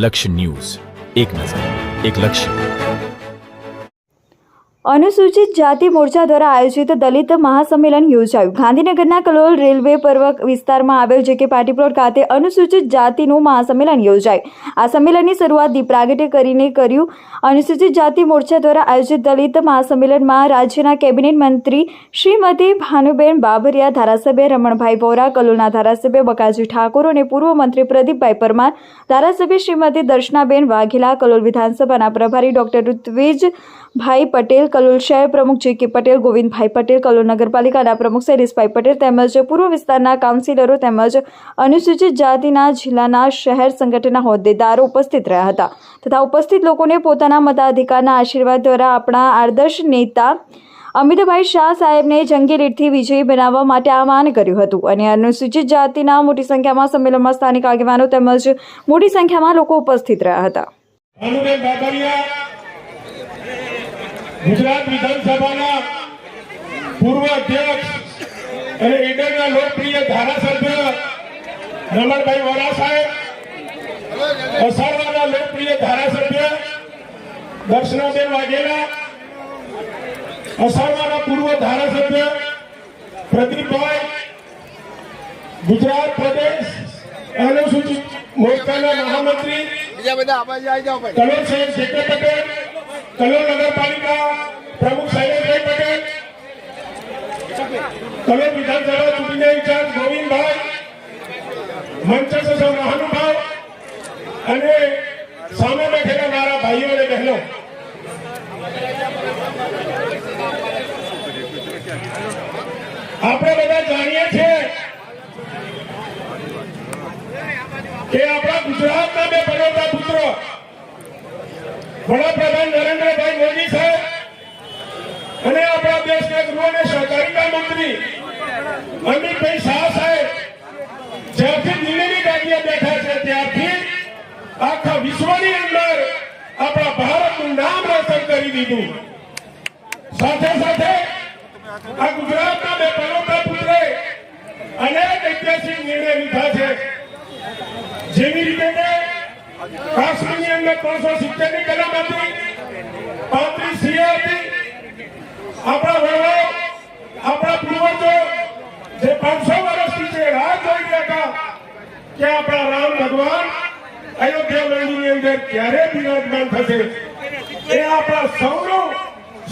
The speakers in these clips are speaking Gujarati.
લક્ષ્ય ન્યૂઝ, એક નજર, એક લક્ષ્ય. અનુસૂચિત જાતિ મોરચા દ્વારા આયોજિત દલિત મહાસંમેલન યોજાયું. ગાંધીનગરના કલોલ રેલવે પર્વત વિસ્તારમાં આવેલ જેકે પાર્ટી પ્લોટ ખાતે અનુસૂચિત જાતિનું મહાસંમેલન યોજાયું. આ સંમેલનની શરૂઆત દીપ પ્રાગટ્ય કરીને કર્યું. અનુસૂચિત જાતિ મોરચા દ્વારા આયોજિત દલિત મહાસંમેલનમાં રાજ્યના કેબિનેટ મંત્રી શ્રીમતી ભાનુબેન બાબરિયા, ધારાસભ્ય રમણભાઈ વોરા, કલોલના ધારાસભ્ય બકાજી ઠાકોર અને પૂર્વ મંત્રી પ્રદીપભાઈ પરમાર, ધારાસભ્ય શ્રીમતી દર્શનાબેન વાઘેલા, કલોલ વિધાનસભાના પ્રભારી ડોક્ટર ઋત્વિજભાઈ પટેલ, કલોલ શહેર પ્રમુખ જે.કે. પટેલ, ગોવિંદભાઈ પટેલ, કલોલ નગરપાલિકાના પ્રમુખ શૈલેષભાઈ પટેલ તેમજ પૂર્વ વિસ્તારના કાઉન્સિલરો તેમજ અનુસૂચિત જાતિના જિલ્લાના શહેર સંગઠનના હોદ્દેદારો ઉપસ્થિત રહ્યા હતા તથા ઉપસ્થિત લોકોને પોતાના મતાધિકારના આશીર્વાદ દ્વારા આપણા આદર્શ નેતા અમિતભાઈ શાહ સાહેબને જંગી લીડથી વિજયી બનાવવા માટે આહ્વાન કર્યું હતું અને અનુસૂચિત જાતિના મોટી સંખ્યામાં સંમેલનમાં સ્થાનિક આગેવાનો તેમજ મોટી સંખ્યામાં લોકો ઉપસ્થિત રહ્યા હતા. ગુજરાત વિધાનસભાના પૂર્વ અધ્યક્ષ અને ઈડરના લોકપ્રિય ધારાસભ્ય રમણભાઈ વોરા સાહેબ, અસારવાના લોકપ્રિય ધારાસભ્ય દર્શનાબેન વાઘેલા, અસારવાના પૂર્વ ધારાસભ્ય પ્રદીપભાઈ, ગુજરાત પ્રદેશ અનુસૂચિત મોરચાના મહામંત્રી કલોલ શહેર જે.કે. પટેલ, કલોલ નગરપાલિકા પ્રમુખ શૈલેષભાઈ પટેલ, કલોલ વિધાનસભા ચૂંટણીના ઇન્ચાર્જ ગોવિંદભાઈ, મંચસ્થ સૌ મહાનુભાવ અને સામે બેઠેલા મારા ભાઈઓ અને બહેનો, આપણે બધા જાણીએ છીએ કે આપણા ગુજરાતના બે બનોતા પુત્રો વડાપ્રધાન નરેન્દ્રભાઈ મોદી સાહેબ અને આપણા દેશના ગૃહ અને સહકારિતા મંત્રી અમિતભાઈ શાહ સાહેબ જ્યારથી દિલ્હીની ગાદીએ બેઠા છે ત્યારથી આખા વિશ્વની અંદર આપણા ભારતનું નામ રોશન કરી દીધું. સાથે સાથે આ ગુજરાતના બે બનોતા પુત્રે અનેક ઐતિહાસિક નિર્ણય લીધા છે. જેવી રીતે કાશ્મીરની અંદર 370 ની કલમ હતી, 35 સીએ હતી. આપણા વડાઓ, આપણા પૂર્વજો જે 500 વર્ષથી છે રાહ જોઈ રહ્યા હતા કે આપણા રામ ભગવાન અયોધ્યા મંદિરની અંદર ક્યારે બિરાજમાન થશે. એ આપણા સૌનું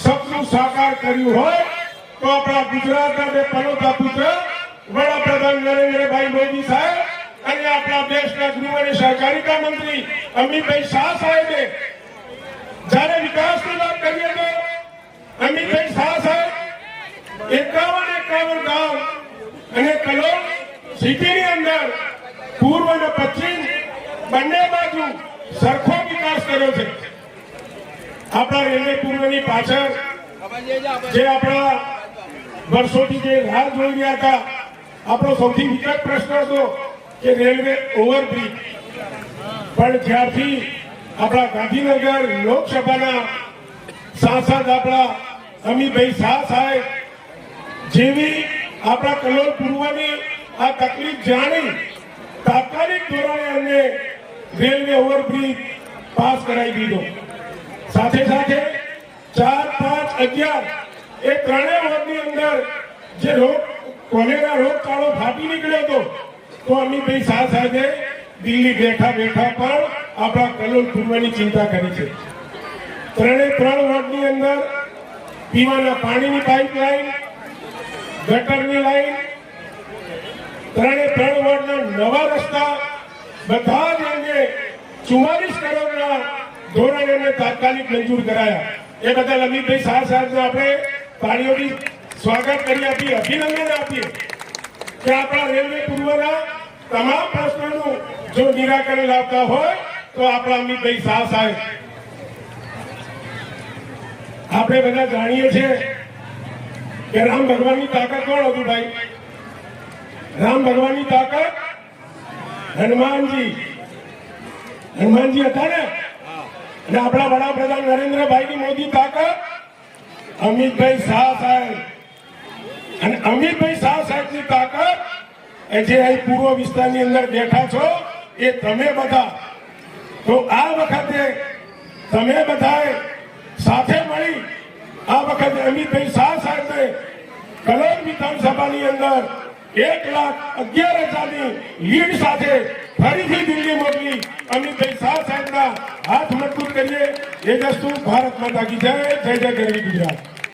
સપનું સાકાર કર્યું હોય તો આપણા ગુજરાતના બે પનોતા પુત્ર વડાપ્રધાન નરેન્દ્રભાઈ મોદી સાહેબ અને આપણા દેશના ગૃહ અને સહકારિતા મંત્રી અમિતભાઈ શાહ સાહેબે જ્યારે વિકાસની વાત કરીએ તો અમિતભાઈ શાહ સાહેબ 51 ગામ અને કલોલ સિટીની અંદર પૂર્વ અને પશ્ચિમ બંને બાજુ સરખો વિકાસ કર્યો છે. આપણા રેલવે પૂર્વની પાછળ જે આપણા વર્ષોથી જે રાહ જોઈ રહ્યા હતા, આપણો સૌથી વિકટ પ્રશ્ન હતો કે રેલવે ઓવરબ્રિજ. પણ જ્યારથી આપણા ગાંધીનગર લોકસભાના સાંસદ આપણા અમિતભાઈ શાહ સાહેબ જેવી આપણા કલોલ પૂર્વની આ તકલીફ જાણી તાત્કાલિક ધોરણે અમને રેલવે ઓવરબ્રિજ પાસ કરાવી દીધો. સાથે સાથે 4, 5, 11 એ ત્રણેય વોર્ડની અંદર જે કોલેરા રોગચાળો ફાટી નીકળ્યો હતો તો અમિતભાઈ શાહ સાહેબે દિલ્હી બેઠા બેઠા પણ આપણા કલોલ પૂર્વની ચિંતા કરી છે. 3 વોર્ડની અંદર પીવાના પાણીની પાઇપલાઇન, ગટરની લાઈન, 3 વોર્ડના નવા રસ્તા બધા જ અંગે 44 કરોડના ધોરણે તાત્કાલિક મંજૂર કરાયા. એ બદલ અમિતભાઈ શાહ સાહેબને આપણે તાળીઓથી સ્વાગત કરી આપીએ, અભિનંદન આપીએ કે આપણા રેલવે પૂર્વના તમામ પ્રશ્નોનું જો નિરાકરણ લાવતા હોય તો આપણા અમિતભાઈ શાહ સાહેબ. આપણે બધા જાણીએ છીએ કે રામ ભગવાનની તાકાત કોણ હતું ભાઈ? રામ ભગવાનની તાકાત હનુમાનજી હતા ને. અને આપણા વડાપ્રધાન નરેન્દ્રભાઈ મોદી તાકાત અમિતભાઈ શાહ સાહેબ. અને અમિતભાઈ શાહ સાહેબની તાકાત જે અહીં પૂર્વ વિસ્તારની અંદર બેઠા છો એ તમે બધા. તો તો આ વખતે તમે બધાએ સાથે મળી આ વખતે અમિતભાઈ શાહ સાહેબને કલોલ વિધાનસભાની અંદર 1,11,000ની લીડ સાથે ફરીથી દિલ્હી મોકલી અમિતભાઈ શાહ સાહેબના હાથ મજબૂત કરીએ. એ વસ્તુ ભારત માતા કી જય. જય જય ગરવી ગુજરાત.